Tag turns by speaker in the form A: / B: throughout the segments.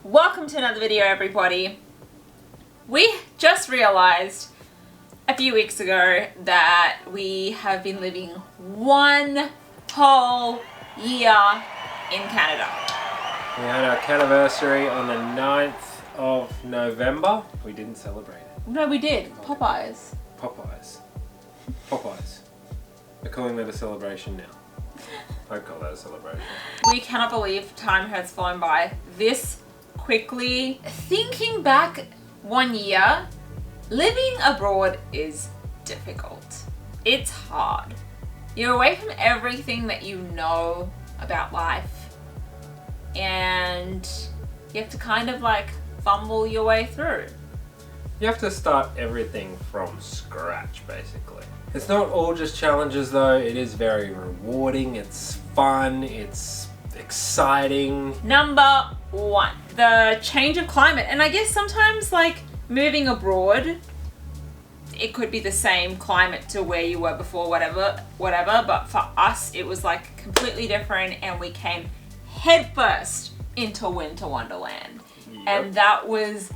A: Welcome to another video, everybody. We just realized a few weeks ago that we have been living one whole year in Canada.
B: We had our Caniversary on the 9th of November. We didn't celebrate it.
A: No, we did. Popeyes.
B: Popeyes. We're calling that a celebration now. I call that a celebration.
A: We cannot believe time has flown by this quickly. Thinking back 1 year, living abroad is difficult. It's hard. You're away from everything that you know about life, and you have to kind of like fumble your way through.
B: You have to start everything from scratch, basically. It's not all just challenges though. It is very rewarding, it's fun, it's exciting.
A: Number one, the change of climate. And I guess sometimes like moving abroad, it could be the same climate to where you were before, whatever. But for us, it was like completely different, and we came headfirst into winter wonderland.
B: Yep.
A: And that was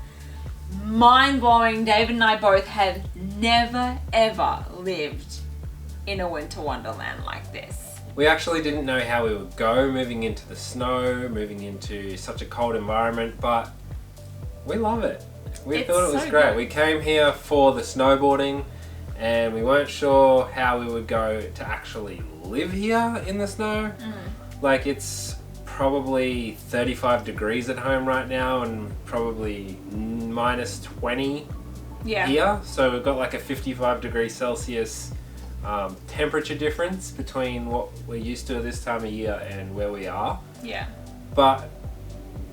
A: mind-blowing. David and I both had never ever lived in a winter wonderland like this.
B: We actually didn't know how we would go moving into the snow, moving into such a cold environment, but we love it. We thought it was
A: so
B: great.
A: good.
B: We came here for the snowboarding and we weren't sure how we would go to actually live here in the snow. Like, it's probably 35 degrees at home right now and probably minus 20
A: Yeah.
B: here. So we've got like a 55 degrees Celsius temperature difference between what we're used to at this time of year and where we are.
A: Yeah.
B: But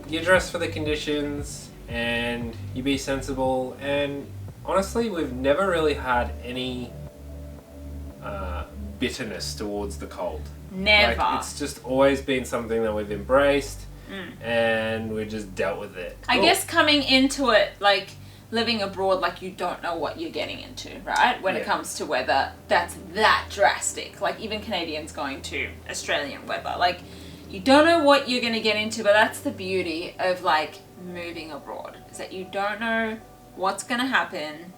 B: you dress for the conditions and you be sensible, and honestly we've never really had any bitterness towards the cold.
A: Never.
B: Like, it's just always been something that we've embraced and we just dealt with it.
A: I guess coming into it, like living abroad, like you don't know what you're getting into, right? When it
B: Yeah.
A: comes to weather, that's that drastic. Like even Canadians going to Australian weather, like you don't know what you're going to get into, but that's the beauty of like moving abroad, is that you don't know what's going to happen,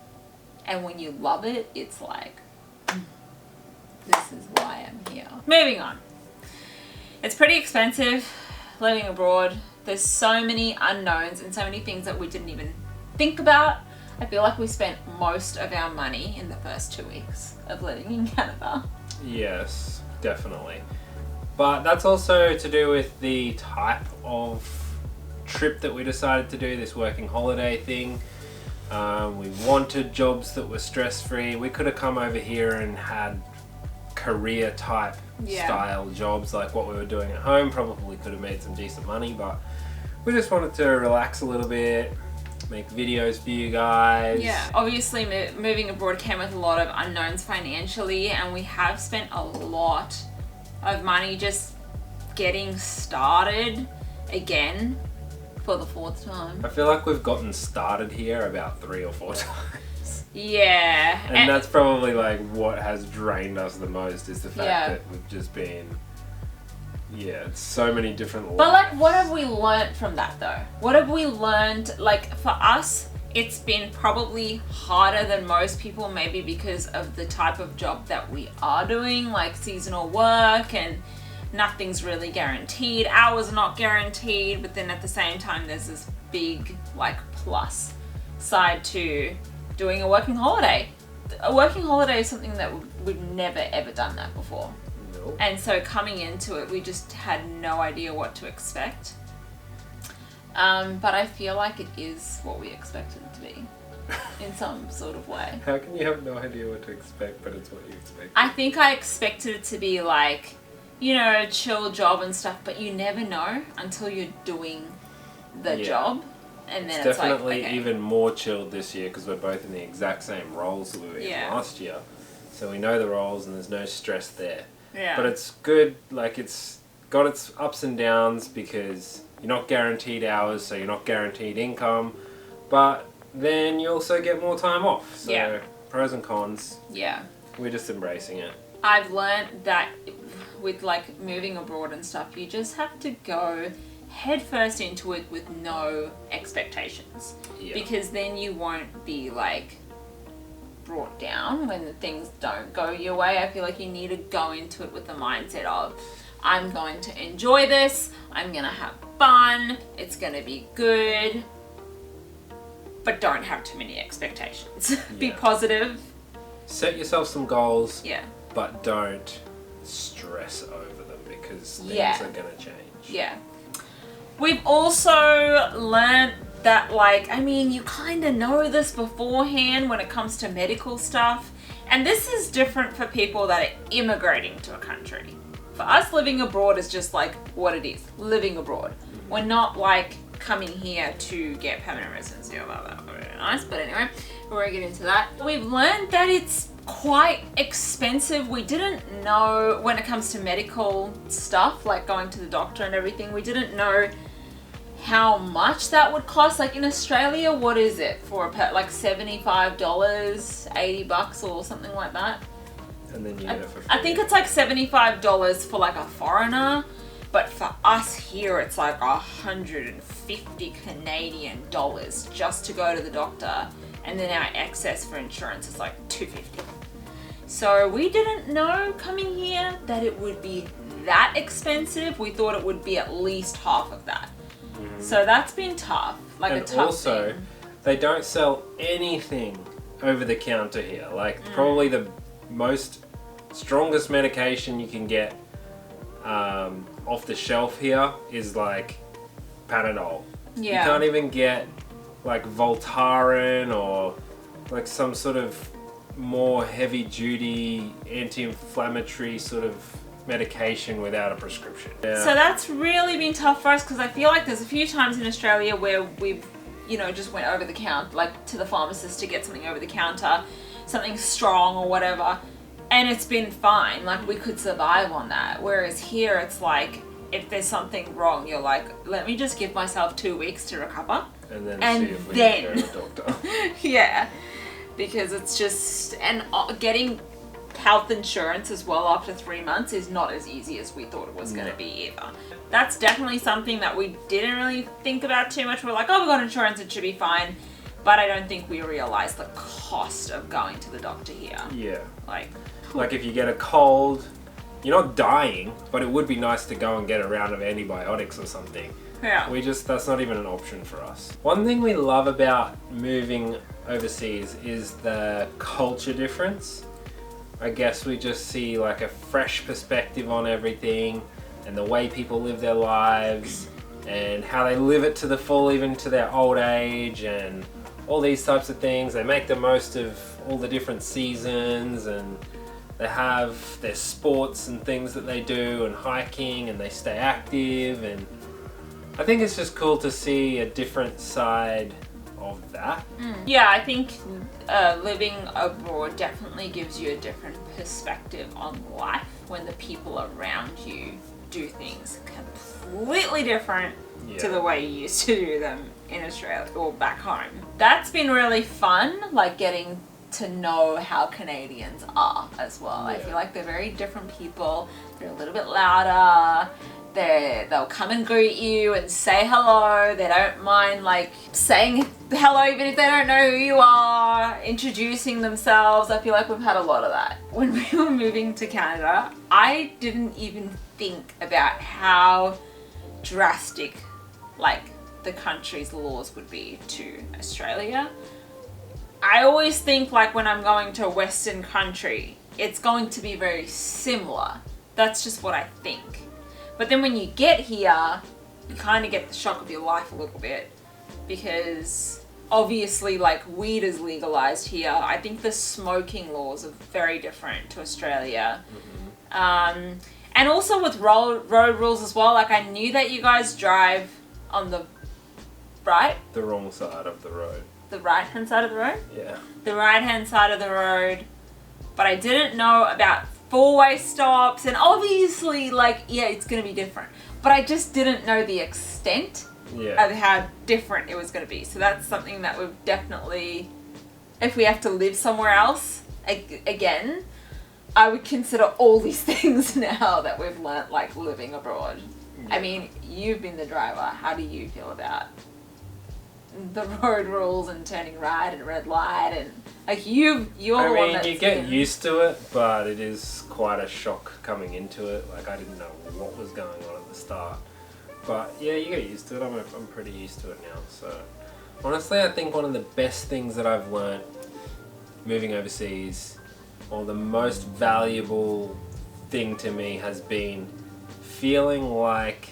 A: and when you love it, it's like, this is why I'm here. Moving on. It's pretty expensive living abroad. There's so many unknowns and so many things that we didn't even think about. I feel like we spent most of our money in the first 2 weeks of living in Canada.
B: Yes, definitely. But that's also to do with the type of trip that we decided to do, this working holiday thing. We wanted jobs that were stress-free. We could have come over here and had career type style jobs like what we were doing at home. Probably could have made some decent money, but we just wanted to relax a little bit, make videos for you guys.
A: Yeah, obviously moving abroad came with a lot of unknowns financially, and we have spent a lot of money just getting started again for the fourth time.
B: I feel like we've gotten started here about 3 or 4 times.
A: Yeah.
B: And that's probably like what has drained us the most, is the fact that we've just been, it's so many different
A: But like,
B: lives.
A: what have we learned from that though? What have we learned? Like for us, it's been probably harder than most people, maybe because of the type of job that we are doing, like seasonal work, and nothing's really guaranteed. Hours are not guaranteed, but then at the same time, there's this big like plus side to doing a working holiday. A working holiday is something that we've never ever done that before.
B: Nope.
A: And so coming into it, we just had no idea what to expect. But I feel like it is what we expected it to be in some sort of way.
B: How can you have no idea what to expect, but it's what you expect?
A: I think I expected it to be like, you know, chill job and stuff, but you never know until you're doing the job. And then
B: It's definitely
A: like, okay.
B: even more chilled this year because we're both in the exact same roles that we were in last year. So we know the roles and there's no stress there.
A: Yeah.
B: But it's good, like it's got its ups and downs because you're not guaranteed hours, so you're not guaranteed income. But then you also get more time off. So pros and cons.
A: Yeah.
B: We're just embracing it.
A: I've learned that with like moving abroad and stuff, you just have to go head first into it with no expectations.
B: Yeah.
A: Because then you won't be like brought down when things don't go your way. I feel like you need to go into it with the mindset of, I'm going to enjoy this, I'm gonna have fun, it's gonna be good, but don't have too many expectations. Be
B: Yeah.
A: positive.
B: Set yourself some goals,
A: Yeah.
B: but don't stress over them because things
A: Yeah.
B: are gonna change.
A: Yeah. We've also learned that, like, I mean, you kind of know this beforehand when it comes to medical stuff. And this is different for people that are immigrating to a country. For us, living abroad is just like what it is, living abroad. We're not like coming here to get permanent residency or blah, blah, blah, very nice. But anyway, we won't get into that. We've learned that it's quite expensive. We didn't know when it comes to medical stuff, like going to the doctor and everything, we didn't know how much that would cost. Like in Australia, what is it for a pet? Like $75, $80 or something like that.
B: And then you get it for free.
A: I think it's like $75 for like a foreigner, but for us here it's like 150 Canadian dollars just to go to the doctor, and then our excess for insurance is like $250. So we didn't know coming here that it would be that expensive. We thought it would be at least half of that. So that's been tough, like
B: And
A: a tough
B: also,
A: thing.
B: they don't sell anything over the counter here. Like probably the most strongest medication you can get off the shelf here is like Panadol.
A: Yeah.
B: You can't even get like Voltaren or like some sort of more heavy duty anti-inflammatory sort of medication without a prescription. Yeah.
A: So that's really been tough for us, because I feel like there's a few times in Australia where we've, you know, just went over the counter, like to the pharmacist to get something over the counter, something strong or whatever, and it's been fine. Like we could survive on that. Whereas here it's like, if there's something wrong, you're like, let me just give myself 2 weeks to recover.
B: and then
A: and
B: see if we
A: then-
B: can go to the doctor.
A: Yeah, because it's just, and getting health insurance as well after 3 months is not as easy as we thought it was going to be either. That's definitely something that we didn't really think about too much. We're like, oh, we got insurance, it should be fine. But I don't think we realized the cost of going to the doctor here.
B: Yeah.
A: Like,
B: If you get a cold, you're not dying, but it would be nice to go and get a round of antibiotics or something.
A: yeah.
B: That's not even an option for us. One thing we love about moving overseas is the culture difference. I guess we just see like a fresh perspective on everything and the way people live their lives and how they live it to the full, even to their old age, and all these types of things. They make the most of all the different seasons, and they have their sports and things that they do, and hiking, and they stay active. And I think it's just cool to see a different side of that.
A: Yeah, I think living abroad definitely gives you a different perspective on life when the people around you do things completely different to the way you used to do them in Australia or back home. That's been really fun, like getting to know how Canadians are as well. I feel like they're very different people. They're a little bit louder. They'll come and greet you and say hello. They don't mind like saying hello even if they don't know who you are, introducing themselves. I feel like we've had a lot of that. When we were moving to Canada, I didn't even think about how drastic like the country's laws would be to Australia. I always think like when I'm going to a Western country, it's going to be very similar. That's just what I think. But then when you get here, you kind of get the shock of your life a little bit, because obviously like weed is legalized here. I think the smoking laws are very different to Australia. And also with road rules as well. Like I knew that you guys drive on the right,
B: The wrong side of the road.
A: the right hand side of the road.
B: Yeah.
A: The right hand side of the road, but I didn't know about four-way stops, and obviously like it's gonna be different, but I just didn't know the extent of how different it was gonna be. So that's something that we've definitely, if we have to live somewhere else again, I would consider all these things now that we've learnt like living abroad. I mean, you've been the driver. How do you feel about the road rules and turning right and red light and like you're the one that's
B: you get used to it, but it is quite a shock coming into it. Like I didn't know what was going on at the start, but yeah, you get used to it. I'm pretty used to it now. So honestly, I think one of the best things that I've learnt moving overseas, or the most valuable thing to me, has been feeling like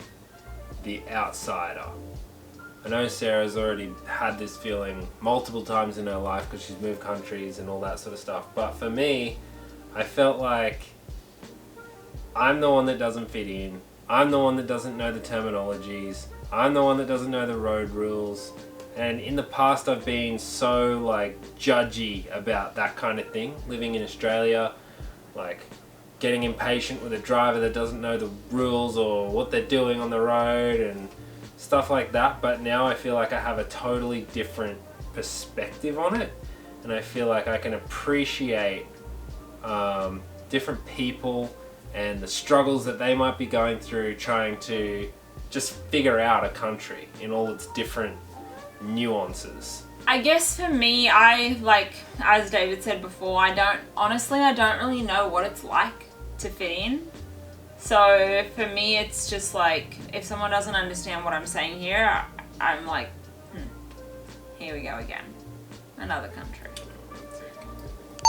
B: the outsider. I know Sarah's already had this feeling multiple times in her life because she's moved countries and all that sort of stuff. But for me, I felt like I'm the one that doesn't fit in. I'm the one that doesn't know the terminologies. I'm the one that doesn't know the road rules. And in the past, I've been so like judgy about that kind of thing. Living in Australia, like getting impatient with a driver that doesn't know the rules or what they're doing on the road and stuff like that. But now I feel like I have a totally different perspective on it, and I feel like I can appreciate different people and the struggles that they might be going through trying to just figure out a country in all its different nuances.
A: I guess for me, I like, as David said before, I don't really know what it's like to fit in. So for me, it's just like, if someone doesn't understand what I'm saying here, I'm like, here we go again. Another country.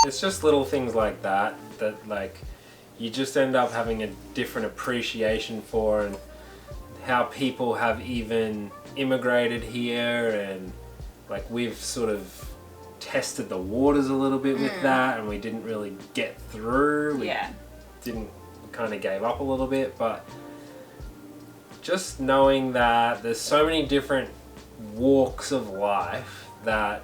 B: It's just little things like that like you just end up having a different appreciation for, and how people have even immigrated here, and like we've sort of tested the waters a little bit with that, and we didn't really get through. We kind of gave up a little bit, but just knowing that there's so many different walks of life that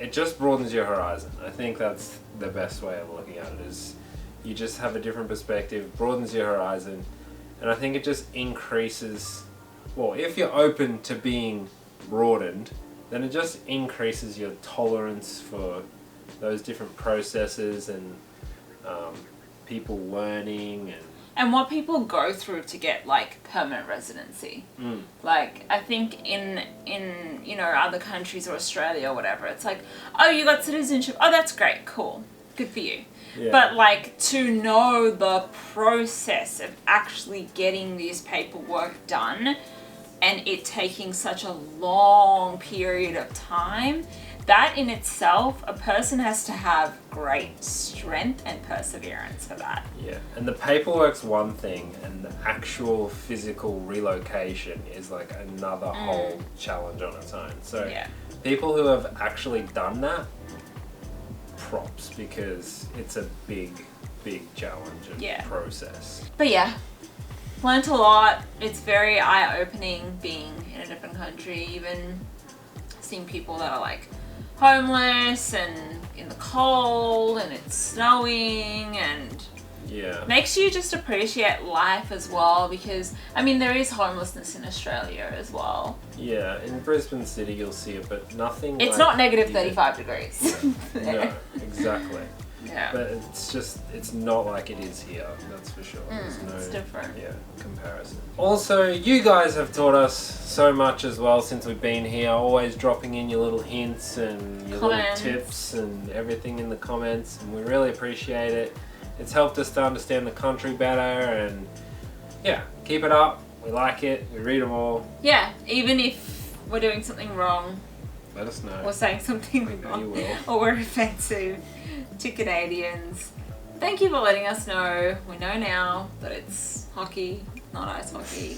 B: it just broadens your horizon. I think that's the best way of looking at it, is you just have a different perspective, broadens your horizon, and I think it just increases, well, if you're open to being broadened, then it just increases your tolerance for those different processes and people learning
A: and what people go through to get like permanent residency. Like I think in other countries or Australia or whatever, it's like, oh, you got citizenship, oh, that's great, cool, good for you. But like to know the process of actually getting this paperwork done and it taking such a long period of time, that in itself, a person has to have great strength and perseverance for that.
B: Yeah, and the paperwork's one thing, and the actual physical relocation is like another whole challenge on its own. So people who have actually done that, props, because it's a big challenge and process.
A: But yeah, learnt a lot. It's very eye-opening being in a different country, even seeing people that are like homeless and in the cold and it's snowing, and makes you just appreciate life as well, because I mean there is homelessness in Australia as well.
B: Yeah, in Brisbane City you'll see it, but nothing
A: it's
B: like
A: not negative 35 degrees.
B: No, exactly.
A: Yeah.
B: But it's not like it is here, that's for sure. There's no
A: it's different.
B: Comparison. Also, you guys have taught us so much as well since we've been here, always dropping in your little hints and your little tips and everything in the comments, and we really appreciate it. It's helped us to understand the country better, and keep it up. We like it. We read them all. Yeah, even if we're doing something wrong, let us know. Or saying something wrong, or we're offensive to Canadians. Thank you for letting us know. We know now that it's hockey, not ice hockey.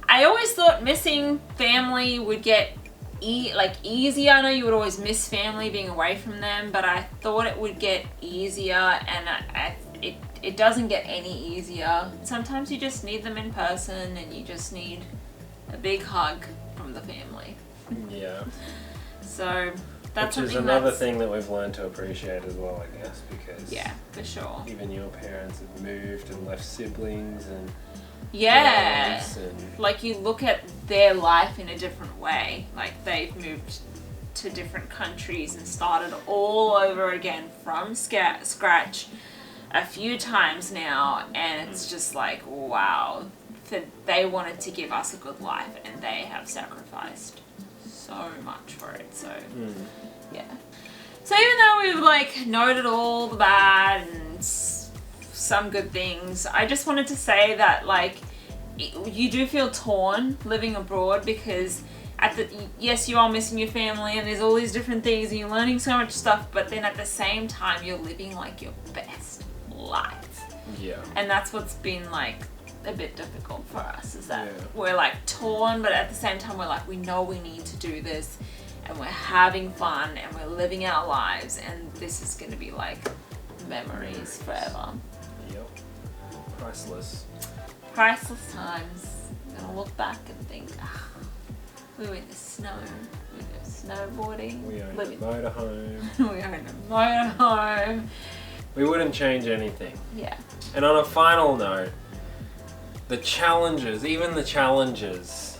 B: I always thought missing family would get easier. I know you would always miss family being away from them, but I thought it would get easier, and it doesn't get any easier. Sometimes you just need them in person, and you just need a big hug from the family. Yeah. So that's which is another thing that we've learned to appreciate as well, I guess, because for sure. Even your parents have moved and left siblings and like you look at their life in a different way. Like they've moved to different countries and started all over again from scratch a few times now, and it's just like, wow,
A: they wanted to give us a good life, and they have sacrificed so much for it. So yeah. So even though we've like noted all the bad and some good things, I just wanted to say that like you do feel torn living abroad, because yes, you are missing your family and there's all these different things and you're learning so much stuff, but then at the same time you're living like your best life.
B: Yeah.
A: And that's what's been like a bit difficult for us, is that we're like torn, but at the same time we're like, we know we need to do this, and we're having fun and we're living our lives, and this is going to be like memories forever.
B: Yep. Priceless.
A: Priceless times. I'm going to look back and think, we were in the snow, we were snowboarding,
B: We owned a motorhome.
A: we owned a motorhome.
B: We wouldn't change anything.
A: Yeah.
B: And on a final note, the challenges, even the challenges,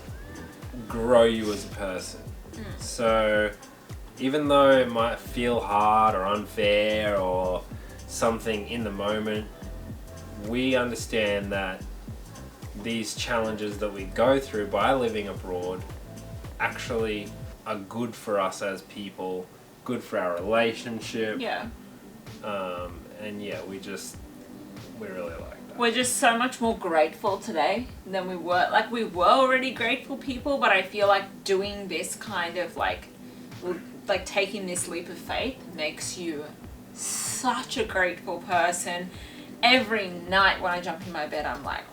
B: grow you as a person. So even though it might feel hard or unfair or something in the moment, we understand that these challenges that we go through by living abroad actually are good for us as people, good for our relationship.
A: Yeah.
B: And yeah, we really like that.
A: We're just so much more grateful today than we were. Like, we were already grateful people, but I feel like doing this kind of like taking this leap of faith makes you such a grateful person. Every night when I jump in my bed, I'm like,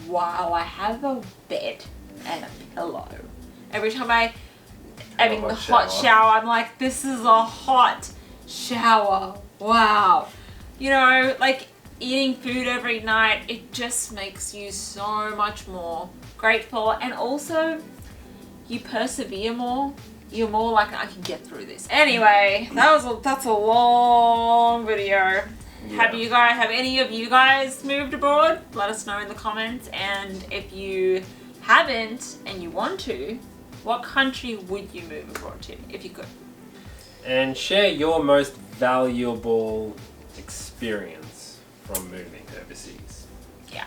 A: wow, I have a bed and a pillow. Every time I'm having the hot shower, I'm like, this is a hot shower. Wow. You know, like eating food every night, it just makes you so much more grateful, and also you persevere more. You're more like, I can get through this. Anyway, that's a long video. Yeah. Have any of you guys moved abroad? Let us know in the comments. And if you haven't and you want to, what country would you move abroad to if you could? And
B: share your most valuable experience from moving overseas.
A: Yeah.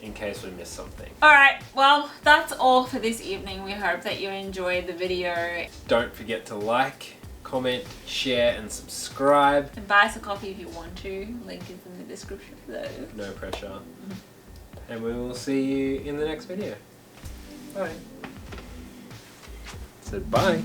B: In case we missed something.
A: Alright, well, that's all for this evening. We hope that you enjoyed the video.
B: Don't forget to like, comment, share, and subscribe.
A: And buy us a coffee if you want to. Link is in the description below.
B: No pressure. And we will see you in the next video. Bye. Said bye.